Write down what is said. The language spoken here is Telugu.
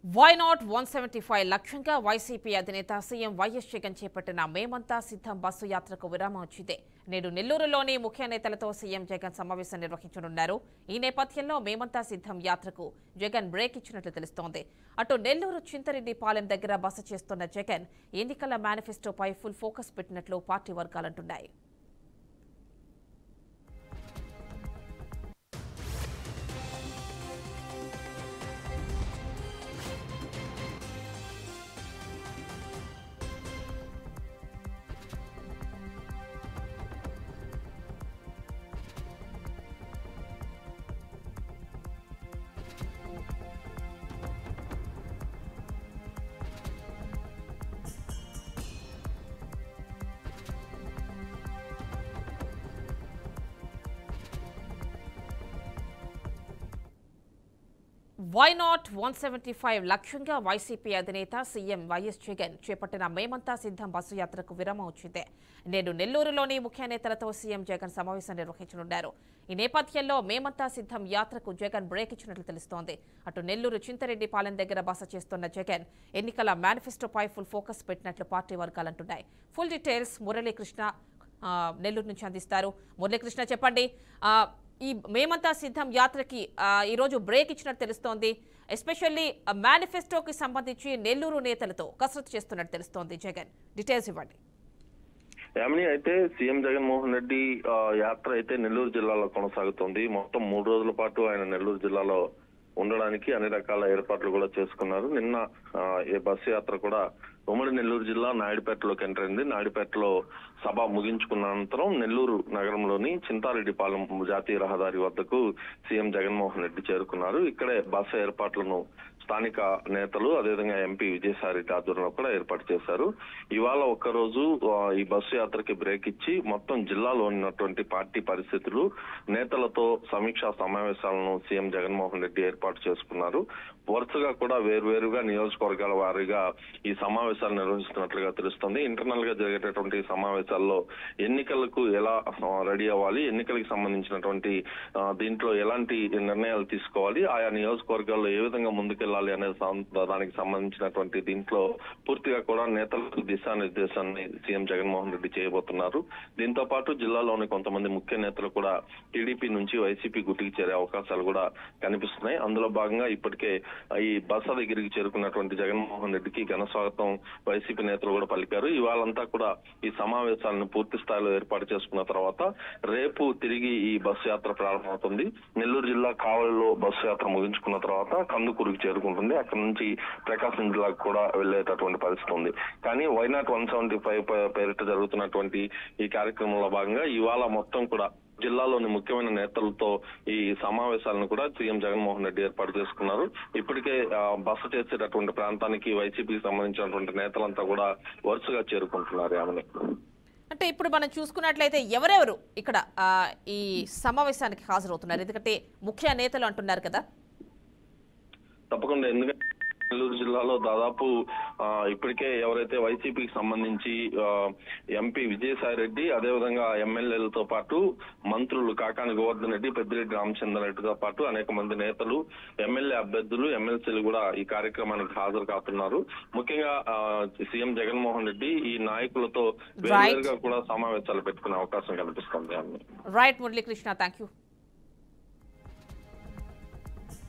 వై నాట్ 175 లక్ష్యంగా వైసీపీ అధినేత సీఎం వైఎస్ జగన్ చేపట్టిన మేమంతా సిద్ధం బస్సు యాత్రకు విరామం వచ్చింది. నేడు నెల్లూరులోని ముఖ్య నేతలతో సీఎం జగన్ సమావేశం నిర్వహించనున్నారు. ఈ నేపథ్యంలో మేమంతా సిద్ధం యాత్రకు జగన్ బ్రేక్ ఇచ్చినట్లు తెలుస్తోంది. అటు నెల్లూరు చింతరెడ్డిపాలెం దగ్గర బస చేస్తున్న జగన్ ఎన్నికల మేనిఫెస్టోపై ఫుల్ ఫోకస్ పెట్టినట్లు పార్టీ వర్గాలంటున్నాయి. వై నాట్ 175 లక్ష్యంగా వైసీపీ అధినేత సీఎం వైఎస్ జగన్ చేపట్టిన మేమంతా సిద్ధం బస్సు యాత్రకు విరామం వచ్చింది. నేడు నెల్లూరులోని ముఖ్య నేతలతో సీఎం జగన్ సమావేశం నిర్వహించనున్నారు. ఈ నేపథ్యంలో మేమంతా సిద్ధం యాత్రకు జగన్ బ్రేక్ ఇచ్చినట్లు తెలుస్తోంది. అటు నెల్లూరు చింతరెడ్డిపాలెం దగ్గర బస చేస్తున్న జగన్ ఎన్నికల మేనిఫెస్టోపై ఫుల్ ఫోకస్ పెట్టినట్లు పార్టీ వర్గాలంటున్నాయి. ఫుల్ డీటెయిల్స్ మురళీకృష్ణ నెల్లూరు నుంచి అందిస్తారు. మురళీకృష్ణ, చెప్పండి. ఈ మేమంతా సిద్ధం యాత్రకి ఈరోజు బ్రేక్ ఇచ్చినట్టు తెలుస్తోంది. ఎస్పెషల్లీ మేనిఫెస్టోకి సంబంధించి నెల్లూరు నేతలతో కసరత్తు చేస్తున్నట్టు తెలుస్తోంది. జగన్, డీటెయిల్స్ ఇవ్వండి. యామిని, అయితే సీఎం జగన్మోహన్ రెడ్డి యాత్ర అయితే నెల్లూరు జిల్లాలో కొనసాగుతోంది. మొత్తం 3 రోజుల పాటు ఆయన నెల్లూరు జిల్లాలో ఉండడానికి అన్ని రకాల ఏర్పాట్లు కూడా చేసుకున్నారు. నిన్న ఈ బస్సు యాత్ర కూడా ఉమ్మడి నెల్లూరు జిల్లా నాయుడుపేటలోకి ఎంటర్ అయింది. నాయుడుపేటలో సభ ముగించుకున్న అనంతరం నెల్లూరు నగరంలోని చింతారెడ్డిపాలెం జాతీయ రహదారి వద్దకు సీఎం జగన్మోహన్ రెడ్డి చేరుకున్నారు. ఇక్కడే బస్సు ఏర్పాట్లను స్థానిక నేతలు అదేవిధంగా ఎంపీ విజయసాయిరెడ్డి ఆధ్వర్యంలో కూడా ఏర్పాటు చేశారు. ఇవాళ ఒక్కరోజు ఈ బస్సు యాత్రకి బ్రేక్ ఇచ్చి మొత్తం జిల్లాలో ఉన్నటువంటి పార్టీ పరిస్థితులు, నేతలతో సమీక్షా సమావేశాలను సీఎం జగన్మోహన్ రెడ్డి ఏర్పాటు చేసుకున్నారు. వరుసగా కూడా వేర్వేరుగా నియోజకవర్గాల వారీగా ఈ సమావేశాలు నిర్వహిస్తున్నట్లుగా తెలుస్తుంది. ఇంటర్నల్ గా జరిగేటటువంటి సమావేశాల్లో ఎన్నికలకు ఎలా రెడీ అవ్వాలి, ఎన్నికలకు సంబంధించినటువంటి దీంట్లో ఎలాంటి నిర్ణయాలు తీసుకోవాలి, ఆయా నియోజకవర్గాల్లో ఏ విధంగా ముందుకెళ్లాలి అనే దానికి సంబంధించినటువంటి దీంట్లో పూర్తిగా కూడా నేతలకు దిశానిర్దేశాన్ని సీఎం జగన్మోహన్ రెడ్డి చేయబోతున్నారు. దీంతో పాటు జిల్లాలోని కొంతమంది ముఖ్య నేతలు కూడా టీడీపీ నుంచి వైసీపీ గుటికి చేరే అవకాశాలు కూడా కనిపిస్తున్నాయి. అందులో భాగంగా ఇప్పటికే ఈ బస దగ్గరికి చేరుకున్నటువంటి జగన్మోహన్ రెడ్డికి ఘన స్వాగతం వైసీపీ నేతలు కూడా పలికారు. ఇవాళంతా కూడా ఈ సమావేశాలను పూర్తి స్థాయిలో ఏర్పాటు చేసుకున్న తర్వాత రేపు తిరిగి ఈ బస్సు యాత్ర ప్రారంభమవుతుంది. నెల్లూరు జిల్లా కావలిలో బస్సు యాత్ర ముగించుకున్న తర్వాత కందుకూరుకి చేరుకుంటుంది. అక్కడ నుంచి ప్రకాశం జిల్లాకు కూడా వెళ్లేటటువంటి పరిస్థితి ఉంది. కానీ వై నాట్ 175 పేరిట జరుగుతున్నటువంటి ఈ కార్యక్రమంలో భాగంగా ఇవాళ మొత్తం కూడా జిల్లాలోని ముఖ్యమైన నేతలతో ఈ సమావేశాలను కూడా సీఎం జగన్మోహన్ రెడ్డి ఏర్పాటు చేసుకున్నారు. ఇప్పటికే బస చేసేటటువంటి ప్రాంతానికి వైసీపీకి సంబంధించినటువంటి నేతలంతా కూడా వరుసగా చేరుకుంటున్నారు. ఆమె అంటే ఇప్పుడు మనం చూసుకున్నట్లయితే ఎవరెవరు ఇక్కడ ఈ సమావేశానికి హాజరవుతున్నారు? ఎందుకంటే ముఖ్య నేతలు అంటున్నారు కదా. తప్పకుండా, ఎందుకంటే నెల్లూరు జిల్లాలో దాదాపు ఇప్పటికే ఎవరైతే వైసీపీకి సంబంధించి ఎంపీ విజయసాయిరెడ్డి, అదేవిధంగా ఎమ్మెల్యేలతో పాటు మంత్రులు కాకాని గోవర్ధన్ రెడ్డి, పెద్దిరెడ్డి రామచంద్రారెడ్డితో పాటు అనేక మంది నేతలు, ఎమ్మెల్యే అభ్యర్థులు, ఎమ్మెల్సీలు కూడా ఈ కార్యక్రమానికి హాజరు కాతున్నారు. ముఖ్యంగా సీఎం జగన్మోహన్ రెడ్డి ఈ నాయకులతో వేరువేరుగా కూడా సమావేశాలు పెట్టుకునే అవకాశం కనిపిస్తుంది. Right Muralikrishna, thank you.